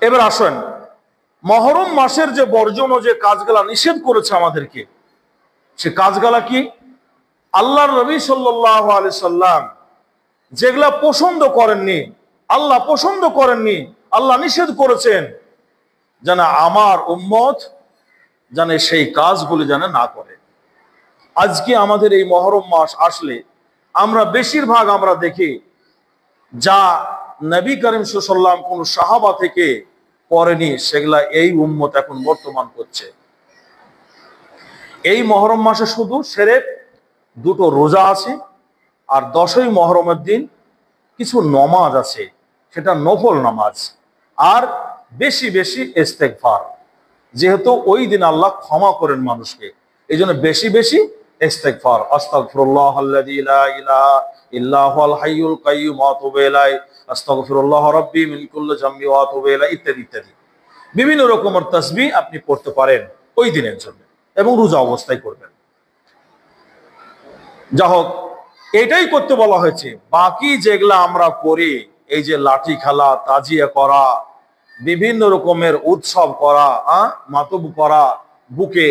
এবার আসেন, মহরম মাসের যে বর্জন ও যে কাজগুলা নিষেধ করেছে আমাদেরকে, সে কাজগুলা কি? আল্লাহর নবী সাল্লাল্লাহু আলাইহি সাল্লাম যেগুলা পছন্দ করেননি, আল্লাহ পছন্দ করেননি, আল্লাহ নিষেধ করেছেন, যেন আমার উম্মত যেন সেই কাজগুলি যেন না করে। আজকে আমাদের এই মহরম মাস আসলে আমরা বেশিরভাগ আমরা দেখি যা নবী করিম সাল্লাল্লাহু আলাইহি ওয়াসাল্লাম কোন সাহাবা থেকে করেনি, সেগুলা এই উম্মত এখন বর্তমান করছে। এই মহরম মাসে শুধু সেরেফ দুটো রোজা আছে, আর 10ই মহরমের দিন কিছু নমাজ আছে, সেটা নফল নামাজ, আর বেশি বেশি ইস্তেগফার, যেহেতু ওই দিন আল্লাহ ক্ষমা করেন মানুষকে, এই জন্য বেশি বেশি ইস্তেগফার, আস্তাগফিরুল্লাহ আল্লাযী লা ইলাহা ইল্লা হুয়াল হাইয়ুল কাইয়্যুম ওয়া আতুবু ইলাইহি, আস্তাগফিরুল্লাহ রাব্বি মিন কুল্লি যামবি ওয়া আতুবু ইলাইহি, ইত্যাদি ইত্যাদি বিভিন্ন রকমের তাসবিহ আপনি পড়তে পারেন ওই দিনের জন্য, এবং রোজা অবস্থায় করবেন। যা হোক, এটাই করতে বলা হয়েছে। বাকি যেগুলা আমরা করি, এই যে লাঠি খেলা, তাজিয়া করা, বিভিন্ন রকমের উৎসব করা, মাতব করা, বুকে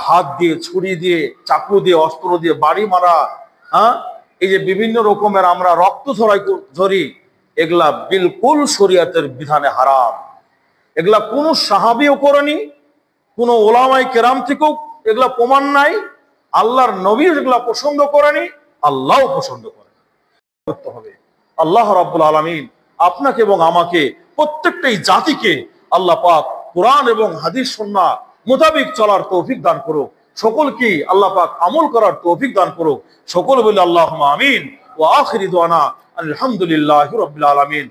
হাত দিয়ে, ছুরি দিয়ে, চাকু দিয়ে, অস্ত্র দিয়ে বাড়ি মারা, এই যে বিভিন্ন রকমের আমরা রক্ত ঝরি, এগুলা বিলকুল শরীয়তের বিধানে হারাম। এগুলা কোনো সাহাবীও করেনি, কোনো ওলামায়ে কেরাম থেকেও এগুলা প্রমাণ নাই, আল্লাহর নবী এগুলা পছন্দ করেনি, আল্লাহও পছন্দ করেন। করতে হবে। আল্লাহ রাব্বুল আলামিন আপনাকে এবং আমাকে, প্রত্যেকটাই জাতিকে আল্লাহ পাক কোরআন এবং হাদিস সুন্নাহ মোতাবেক চলার তৌফিক দান করুক। সকলকে আল্লাহ পাক আমল করার তৌফিক দান করুক। সকল বলে আল্লাহুম্মা আমিন। ওয়া আখিরু দাওয়ানা আলহামদুলিল্লাহি রাব্বিল আলামিন।